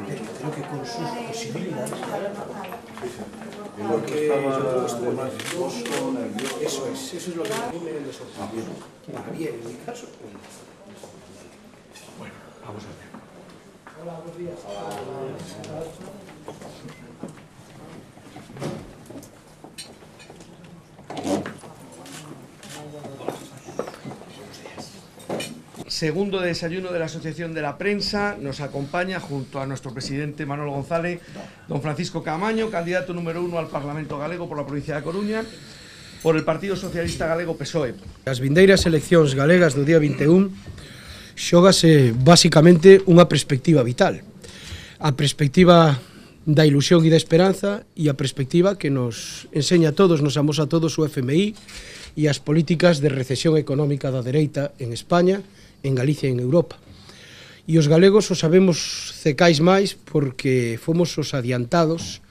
pero creo que con sus posibilidades, Porque yo creo que estuvo más nervioso. eso es lo que a mí me sorprendió, para bien en mi caso. Bueno, vamos a ver. Hola, buenos días. Segundo desayuno de la Asociación de la Prensa, nos acompaña junto a nuestro presidente Manuel González, don Francisco Caamaño, candidato número 1 al Parlamento Galego por la provincia da Coruña, por el Partido Socialista Galego PSOE. As vindeiras eleccións galegas do día 21 xógase basicamente unha perspectiva vital. A perspectiva da ilusión e da esperanza e a perspectiva que nos enseña a todos, nos amosa a todos o FMI e as políticas de recesión económica da dereita en España, en Galicia e en Europa. E os galegos o sabemos cecais máis porque fomos os adiantados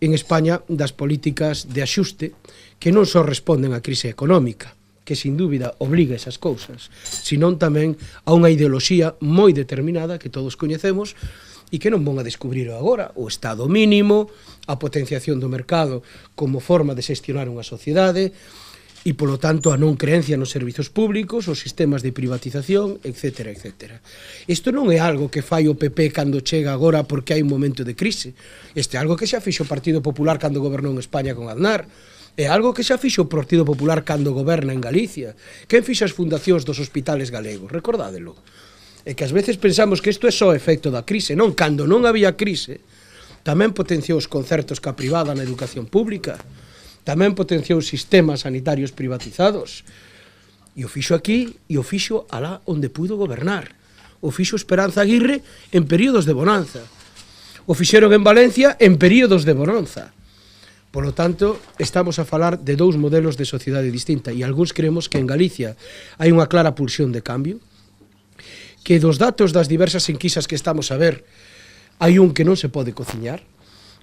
en España das políticas de axuste que non só responden á crise económica, que sin dúbida obliga esas cousas, senón tamén a unha ideoloxía moi determinada que todos coñecemos e que non vão a descubrir agora, o Estado mínimo, a potenciación do mercado como forma de xestionar unha sociedade, e, polo tanto, a non creencia nos servizos públicos, os sistemas de privatización, etc. etc. Isto non é algo que fai o PP cando chega agora porque hai un momento de crise. Isto é algo que xa fixo o Partido Popular cando gobernou en España con Aznar. É algo que xa fixo o Partido Popular cando goberna en Galicia. Quen fixa as fundacións dos hospitales galegos? Recordádelo. É que ás veces pensamos que isto é só efecto da crise. Non, cando non había crise, tamén potenciou os concertos ca privada na educación pública, tamén potenciou sistemas sanitarios privatizados, e o fixo aquí e o fixo alá onde pudo gobernar. O fixo Esperanza Aguirre en períodos de bonanza, o fixeron en Valencia en períodos de bonanza. Polo tanto, estamos a falar de dous modelos de sociedade distinta, e algúns creemos que en Galicia hai unha clara pulsión de cambio, que dos datos das diversas enquisas que estamos a ver, hai un que non se pode cociñar,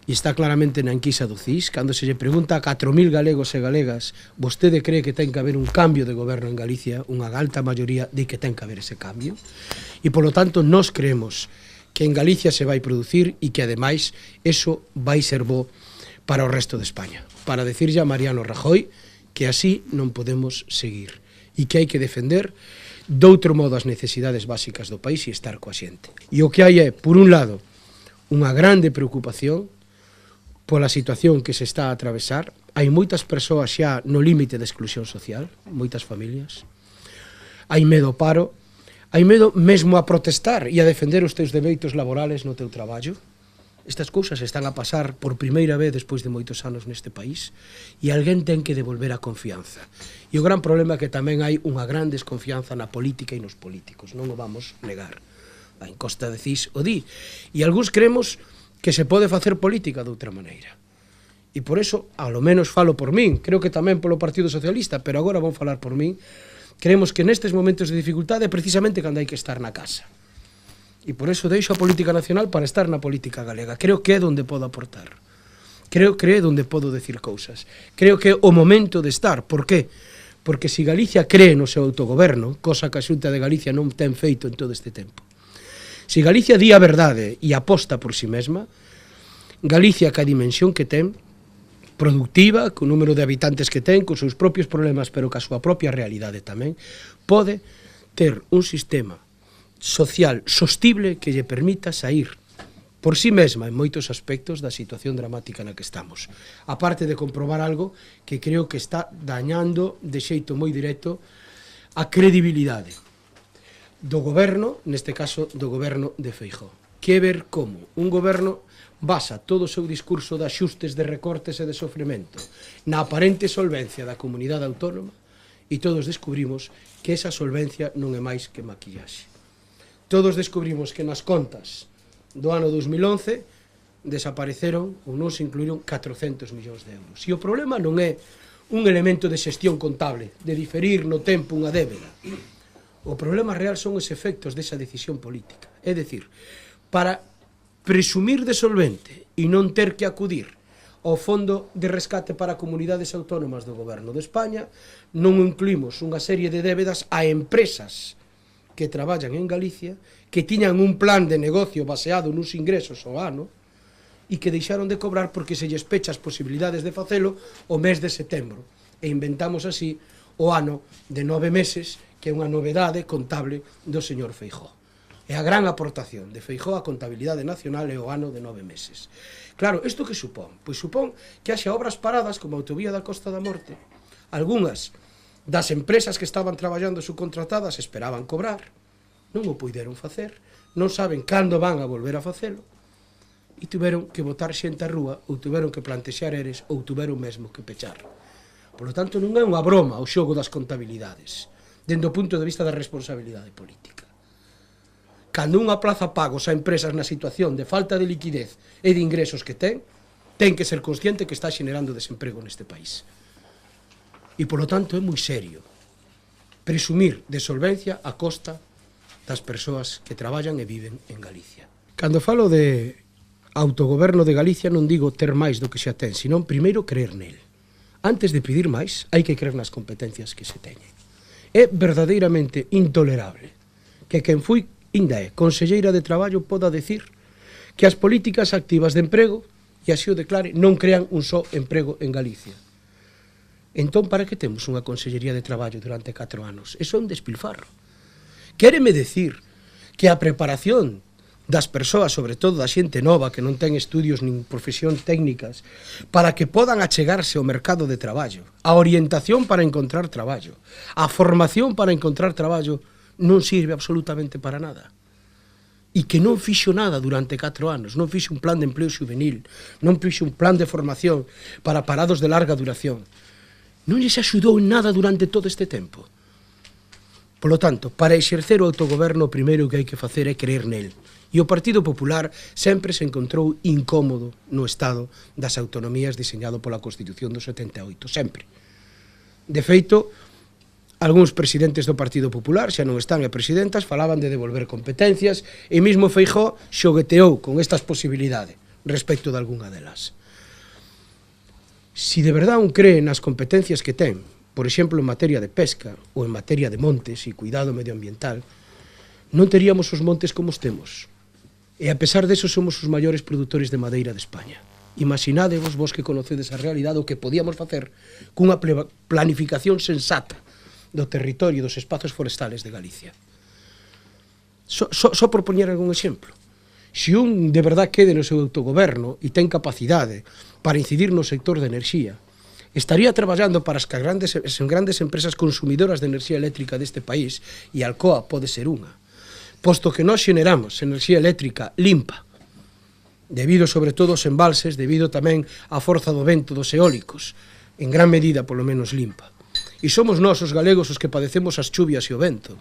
e está claramente na enquisa do CIS, cando se lle pregunta a 4.000 galegos e galegas, vostede cree que ten que haber un cambio de goberno en Galicia, unha alta maioría di que ten que haber ese cambio, e polo tanto nós creemos que en Galicia se vai producir e que ademais eso vai ser bo para o resto de España, para decirlle a Mariano Rajoy que así non podemos seguir e que hai que defender doutro modo as necesidades básicas do país e estar coa xente. E o que hai é, por un lado, unha grande preocupación pola situación que se está a atravesar. Hai moitas persoas xa no límite de exclusión social, moitas familias. Hai medo ao paro, hai medo mesmo a protestar e a defender os teus dereitos laborales no teu traballo. Estas cousas están a pasar por primeira vez despois de moitos anos neste país e alguén ten que devolver a confianza. E o gran problema é que tamén hai unha gran desconfianza na política e nos políticos, non o vamos negar. A encosta de CIS o di. E algúns creemos que se pode facer política de outra maneira. E por eso, ao menos falo por min, creo que tamén polo Partido Socialista, pero agora vou falar por min, creemos que nestes momentos de dificultade é precisamente cando hai que estar na casa. E por eso deixo a política nacional para estar na política galega. Creo que é onde podo aportar. Creo que é onde podo decir cousas. Creo que é o momento de estar. Por qué? Porque se Galicia cree no seu autogoberno, cosa que a Xunta de Galicia non ten feito en todo este tempo, se Galicia di a verdade e aposta por si mesma, Galicia, ca dimensión que ten, productiva, co número de habitantes que ten, cos seus propios problemas, pero ca súa propia realidade tamén, pode ter un sistema social sostible que lle permita sair por si mesma en moitos aspectos da situación dramática na que estamos. A parte de comprobar algo que creo que está dañando de xeito moi directo a credibilidade do goberno, neste caso do goberno de Feijóo. Que ver como un goberno basa todo o seu discurso de axustes, de recortes e de sofrimento na aparente solvencia da comunidade autónoma e todos descubrimos que esa solvencia non é máis que maquillaxe. Todos descubrimos que nas contas do ano 2011 desapareceron ou non se incluíron 400 millóns de euros. E o problema non é un elemento de xestión contable, de diferir no tempo unha débeda. O problema real son os efectos desa decisión política. É dicir, para presumir de solvente e non ter que acudir ao Fondo de Rescate para Comunidades Autónomas do Goberno de España, non incluímos unha serie de débedas a empresas que traballan en Galicia, que tiñan un plan de negocio baseado nos ingresos ao ano, e que deixaron de cobrar porque se lles pecha as posibilidades de facelo o mes de setembro. E inventamos así o ano de 9 meses, que é unha novedade contable do señor Feijóo. É a gran aportación de Feijóo á contabilidade nacional é o ano de 9 meses. Claro, isto que supón? Pois supón que haxa obras paradas como a autovía da Costa da Morte. Algúnas das empresas que estaban traballando subcontratadas esperaban cobrar, non o puideron facer, non saben cando van a volver a facelo, e tiveron que botar xente á rúa, ou tiveron que plantexar eres, ou tiveron mesmo que pechar. Por lo tanto, non é unha broma o xogo das contabilidades, dende o punto de vista da responsabilidade política. Cando unha plaza pagos a empresas na situación de falta de liquidez e de ingresos que ten que ser consciente que está xenerando desemprego neste país. E, por lo tanto, é moi serio presumir de solvencia a costa das persoas que traballan e viven en Galicia. Cando falo de autogoberno de Galicia non digo ter máis do que xa ten, senón primeiro creer nel. Antes de pedir máis, hai que creer nas competencias que se teñen. É verdadeiramente intolerable que quen foi, inda é, conselleira de Traballo poda decir que as políticas activas de emprego, e así o declare, non crean un só emprego en Galicia. Entón, para que temos unha consellería de Traballo durante 4 anos? Eso é un despilfarro. Quéreme decir que a preparación das persoas, sobre todo da xente nova que non ten estudios nin profesión técnicas, para que podan achegarse ao mercado de traballo, a orientación para encontrar traballo, a formación para encontrar traballo, non sirve absolutamente para nada. E que non fixo nada durante 4 anos, non fixo un plan de empleo juvenil, non fixo un plan de formación para parados de larga duración. Non lles axudou en nada durante todo este tempo. Por lo tanto, para exercer o autogoberno, o primeiro que hai que facer é creer nel. E o Partido Popular sempre se encontrou incómodo no estado das autonomías diseñado pola Constitución do 78, sempre. De feito, algúns presidentes do Partido Popular, xa non están e presidentas, falaban de devolver competencias e mesmo Feijóo xogueteou con estas posibilidades respecto de algunha delas. Si de verdade un cree nas competencias que ten, por exemplo, en materia de pesca ou en materia de montes e cuidado medioambiental, non teríamos os montes como os temos. E a pesar deso somos os maiores produtores de madeira de España. Imaginadevos vos que conocedes a realidade o que podíamos facer cunha planificación sensata do territorio e dos espazos forestales de Galicia. Só por poñer algún exemplo. Se un de verdade quede no seu autogoberno e ten capacidade para incidir no sector de enerxía, estaría traballando para as grandes empresas consumidoras de enerxía eléctrica deste país, e Alcoa pode ser unha, posto que nós xeneramos enerxía eléctrica limpa, debido sobre todo aos embalses, debido tamén á forza do vento dos eólicos, en gran medida polo menos limpa. E somos nós os galegos os que padecemos as chuvias e o vento.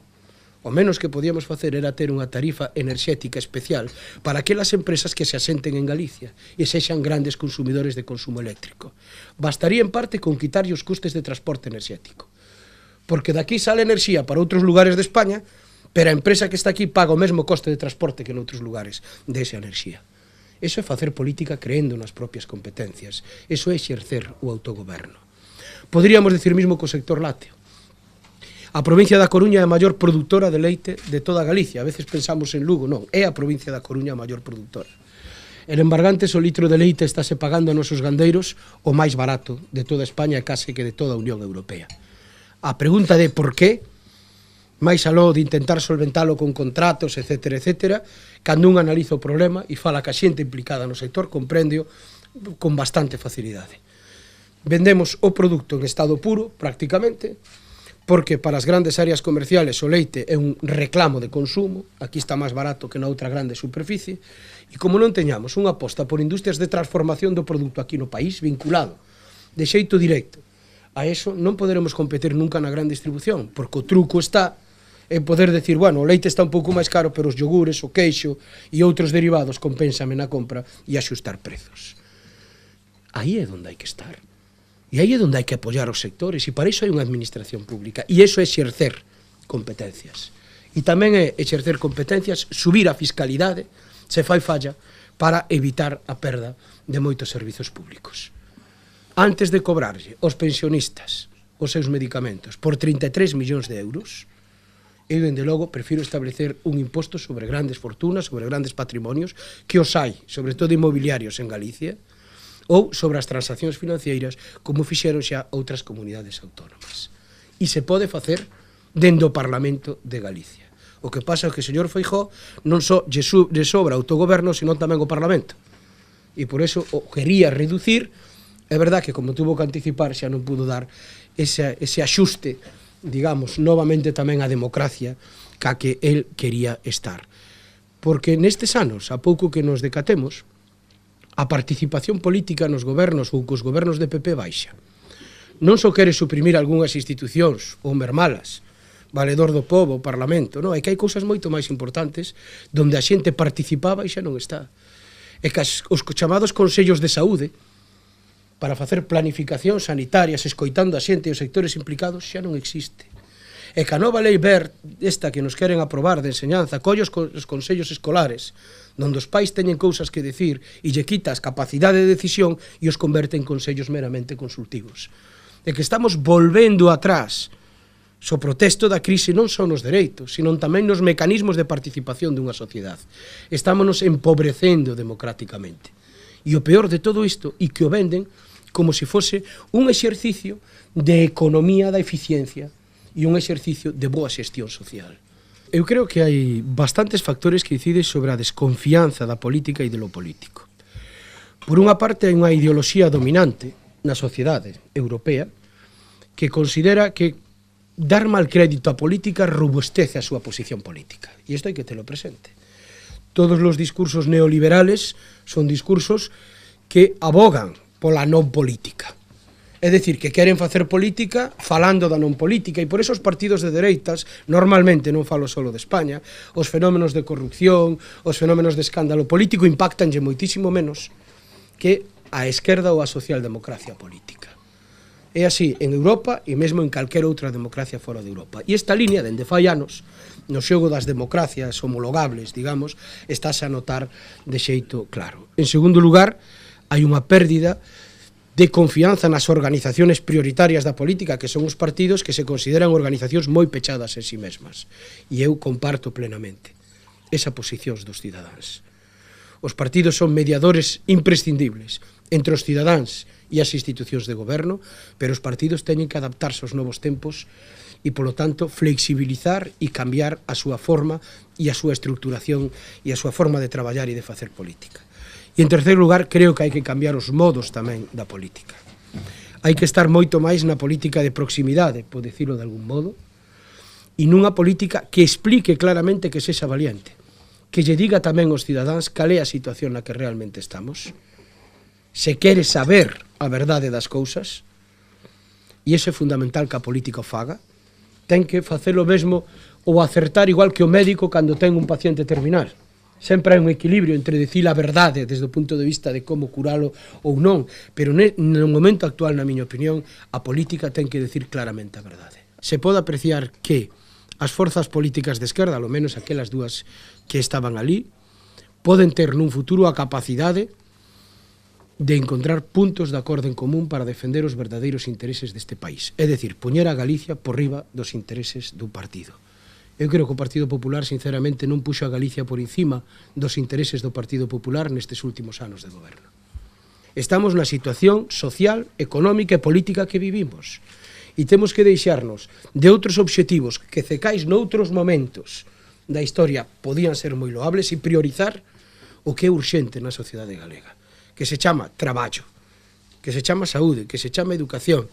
O menos que podíamos facer era ter unha tarifa enerxética especial para aquelas empresas que se asenten en Galicia e sexan grandes consumidores de consumo eléctrico. Bastaría en parte con quitarlle os custes de transporte enerxético. Porque daqui sale enerxía para outros lugares de España, pero a empresa que está aquí paga o mesmo coste de transporte que en outros lugares desa enerxía. Eso é facer política creendo nas propias competencias. Eso é exercer o autogoberno. Poderíamos decir mesmo co sector lácteo. A provincia da Coruña é a maior produtora de leite de toda Galicia. A veces pensamos en Lugo, non, é a provincia da Coruña a maior produtora. En Embargantes o litro de leite estáse pagando a nosos gandeiros o máis barato de toda España e case que de toda a Unión Europea. A pregunta de por qué, máis aló de intentar solventalo con contratos, etcétera, etcétera, cando un analiza o problema e fala que a xente implicada no sector comprende-o con bastante facilidade. Vendemos o produto en estado puro, prácticamente, porque para as grandes áreas comerciales o leite é un reclamo de consumo, aquí está máis barato que na outra grande superficie, e como non teñamos unha aposta por industrias de transformación do produto aquí no país, vinculado de xeito directo a eso, non poderemos competir nunca na gran distribución, porque o truco está en poder decir, bueno, o leite está un pouco máis caro, pero os yogures, o queixo e outros derivados compénsame na compra e axustar prezos. Aí é onde hai que estar. E aí é onde hai que apoiar os sectores, e para iso hai unha administración pública, e iso é exercer competencias. E tamén é exercer competencias, subir a fiscalidade, se fai falla, para evitar a perda de moitos servizos públicos. Antes de cobrarlle aos pensionistas os seus medicamentos por 33 millóns de euros, Eu, dende logo, prefiro establecer un imposto sobre grandes fortunas, sobre grandes patrimonios, que os hai, sobre todo inmobiliarios en Galicia, ou sobre as transaccións financeiras, como fixeron xa outras comunidades autónomas. E se pode facer dende o Parlamento de Galicia. O que pasa é que o señor Feijóo non só lle sobra autogoberno, senón tamén o Parlamento. E por eso o quería reducir. É verdad que como tuvo que anticipar xa non pudo dar ese axuste, digamos, novamente tamén a democracia ca que el quería estar. Porque nestes anos, a pouco que nos decatemos, a participación política nos gobernos ou cos gobernos de PP baixa. Non só quere suprimir algunhas institucións ou mermalas, valedor do povo, o Parlamento, non, é que hai cousas moito máis importantes donde a xente participaba e xa non está. É que os chamados consellos de saúde, para facer planificacións sanitarias, escoitando a xente e os sectores implicados, xa non existe. E que a nova lei Wert, esta que nos queren aprobar de enseñanza, colle os consellos escolares, donde os pais teñen cousas que decir e lle quita as capacidade de decisión e os converte en consellos meramente consultivos. E que estamos volvendo atrás so protesto da crise non só nos dereitos, sino tamén nos mecanismos de participación dunha sociedade. Estámonos empobrecendo democráticamente. E o peor de todo isto, e que o venden como se fose un exercicio de economía da eficiencia e un exercicio de boa xestión social. Eu creo que hai bastantes factores que inciden sobre a desconfianza da política e de lo político. Por unha parte, hai unha ideoloxía dominante na sociedade europea que considera que dar mal crédito á política robustece a súa posición política. E isto hai que telo presente. Todos os discursos neoliberales son discursos que abogan pola non política. É dicir, que queren facer política falando da non política, e por eso os partidos de dereitas, normalmente, non falo solo de España, os fenómenos de corrupción, os fenómenos de escándalo político impactanlle moitísimo menos que a esquerda ou a socialdemocracia política. É así en Europa e mesmo en calquera outra democracia fora de Europa. E esta línea, dende fai anos, no xogo das democracias homologables, digamos, estáse a notar de xeito claro. En segundo lugar, hai unha pérdida de confianza nas organizacións prioritarias da política, que son os partidos que se consideran organizacións moi pechadas en si mesmas. E eu comparto plenamente esa posición dos cidadáns. Os partidos son mediadores imprescindibles entre os cidadáns e as institucións de goberno, pero os partidos teñen que adaptarse aos novos tempos e, polo tanto, flexibilizar e cambiar a súa forma e a súa estructuración e a súa forma de traballar e de facer política. E, en terceiro lugar, creo que hai que cambiar os modos tamén da política. Hai que estar moito máis na política de proximidade, por decirlo de algún modo, e nunha política que explique claramente que sexa valiente, que lle diga tamén aos cidadáns cal é a situación na que realmente estamos, se quere saber a verdade das cousas, e iso é fundamental que a política o faga, ten que facer o mesmo ou acertar igual que o médico cando ten un paciente terminal. Sempre hai un equilibrio entre dicir a verdade desde o punto de vista de como curalo ou non, pero no momento actual, na miña opinión, a política ten que decir claramente a verdade. Se pode apreciar que as forzas políticas de esquerda, ao menos aquelas dúas que estaban ali, poden ter nun futuro a capacidade de encontrar puntos de acordo en común para defender os verdadeiros intereses deste país. É dicir, poñer a Galicia por riba dos intereses dun partido. Eu creo que o Partido Popular, sinceramente, non puxo a Galicia por encima dos intereses do Partido Popular nestes últimos anos de goberno. Estamos na situación social, económica e política que vivimos. E temos que deixarnos de outros obxectivos que cecais noutros momentos da historia podían ser moi loables e priorizar o que é urxente na sociedade galega, que se chama traballo, que se chama saúde, que se chama educación,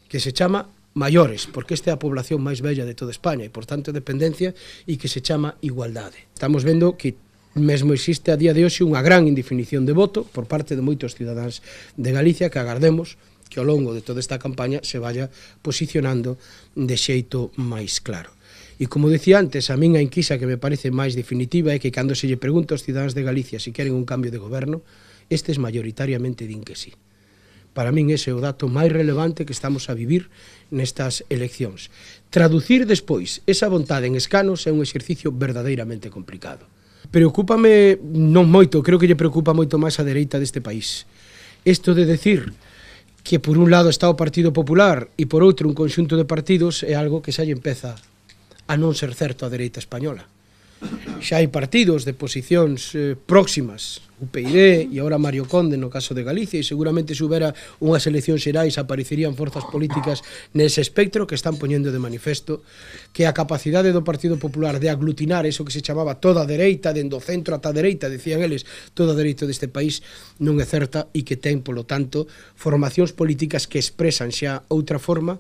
que se chama maiores, porque esta é a población máis bella de toda España e, por tanto, dependencia, e que se chama igualdade. Estamos vendo que mesmo existe a día de hoxe unha gran indefinición de voto por parte de moitos cidadáns de Galicia, que agardemos que ao longo de toda esta campaña se vaya posicionando de xeito máis claro. E como decía antes, a min a enquisa que me parece máis definitiva é que cando se lle pregunta aos cidadáns de Galicia se queren un cambio de goberno, estes maioritariamente din que sí. Para min ese é o dato máis relevante que estamos a vivir nestas eleccións. Traducir despois esa vontade en escanos é un exercicio verdadeiramente complicado. Preocúpame non moito, creo que lle preocupa moito máis a dereita deste país. Isto de decir que por un lado está o Partido Popular e por outro un conxunto de partidos é algo que xa lle empeza a non ser certo a dereita española. Xa hai partidos de posicións próximas, UPyD e agora Mario Conde no caso de Galicia, e seguramente se houbera unhas eleccións xerais aparecerían forzas políticas nese espectro que están poñendo de manifesto que a capacidade do Partido Popular de aglutinar eso que se chamaba toda a dereita, dendo o centro ata a dereita, decían eles, toda a dereita deste país non é certa e que ten, polo tanto, formacións políticas que expresan xa outra forma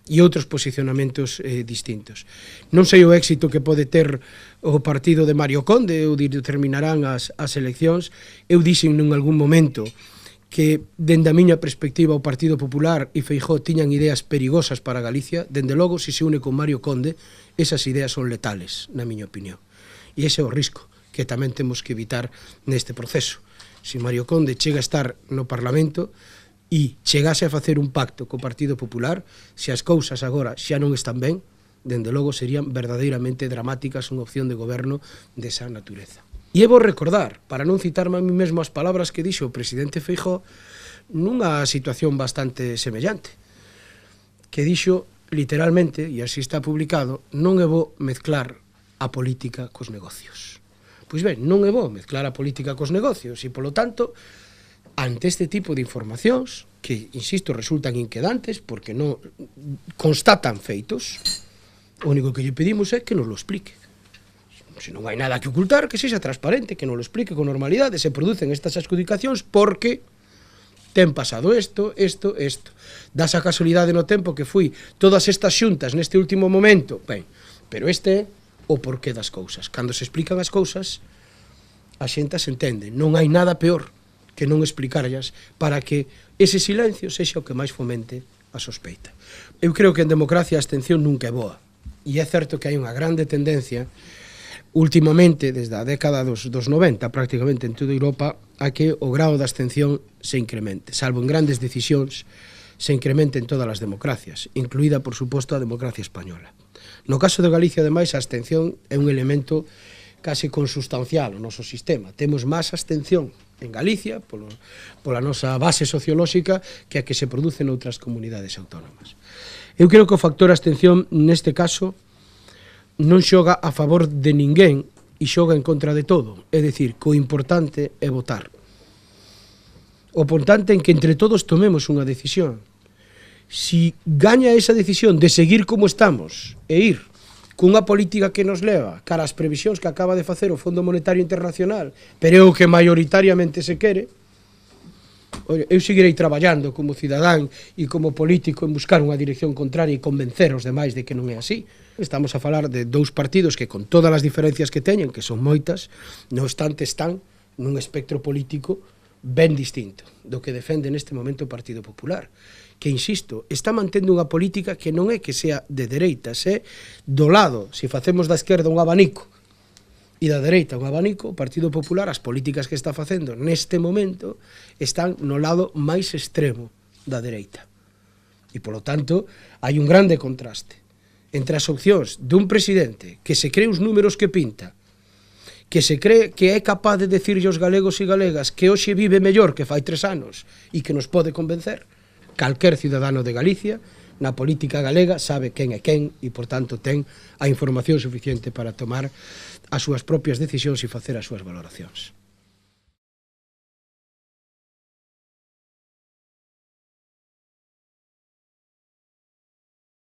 e outros posicionamentos distintos. Non sei o éxito que pode ter o partido de Mario Conde ou determinarán as eleccións. Eu dixen nun algún momento que, dende a miña perspectiva, o Partido Popular e Feijóo tiñan ideas perigosas para Galicia. Dende logo, se une con Mario Conde, esas ideas son letales, na miña opinión. E ese é o risco que tamén temos que evitar neste proceso. Se Mario Conde chega a estar no Parlamento e chegase a facer un pacto co Partido Popular, se as cousas agora xa non están ben, dende logo serían verdadeiramente dramáticas unha opción de goberno desa natureza. E vou recordar, para non citarme a mí mesmo as palabras que dixo o presidente Feijóo nunha situación bastante semellante, que dixo literalmente, e así está publicado, non é bo mezclar a política cos negocios. Pois ben, non é bo mezclar a política cos negocios e, polo tanto, ante este tipo de informacións que, insisto, resultan inquedantes porque non constatan feitos, o único que lle pedimos é que nos lo explique. Se non hai nada que ocultar, que sexa transparente, que nos lo explique con normalidade, se producen estas adjudicacións porque ten pasado isto. Das a casualidade no tempo que fui todas estas xuntas neste último momento, ben, pero este é o porqué das cousas. Cando se explican as cousas, a xente se entende. Non hai nada peor que non explicarllas para que ese silencio sexa o que máis fomente a sospeita. Eu creo que en democracia a abstención nunca é boa. E é certo que hai unha grande tendencia últimamente, desde a década dos 90, prácticamente en toda Europa, a que o grao de abstención se incremente, salvo en grandes decisións, se incremente en todas as democracias, incluída, por suposto, a democracia española. No caso de Galicia, ademais, a abstención é un elemento case consustancial ao noso sistema. Temos máis abstención en Galicia, pola nosa base sociolóxica, que a que se produce noutras comunidades autónomas. Eu creo que o factor abstención, neste caso, non xoga a favor de ninguén e xoga en contra de todo. É dicir, que o importante é votar. O importante en que entre todos tomemos unha decisión. Si gaña esa decisión de seguir como estamos e ir cunha política que nos leva cara ás previsións que acaba de facer o Fondo Monetario Internacional, pero é o que maioritariamente se quere, eu seguirei traballando como cidadán e como político en buscar unha dirección contraria e convencer os demais de que non é así. Estamos a falar de dous partidos que, con todas as diferencias que teñen, que son moitas, non obstante están nun espectro político ben distinto do que defende neste momento o Partido Popular, que, insisto, está mantendo unha política que non é que sea de dereitas, é do lado, se facemos da esquerda un abanico e da dereita un abanico, o Partido Popular, as políticas que está facendo neste momento están no lado máis extremo da dereita. E, polo tanto, hai un grande contraste entre as opcións dun presidente que se cree os números que pinta, que se cree que é capaz de decirlle aos galegos e galegas que hoxe vive mellor que fai 3 anos e que nos pode convencer. Calquer cidadano de Galicia, na política galega, sabe quen é quen e, por tanto, ten a información suficiente para tomar as súas propias decisións e facer as súas valoracións.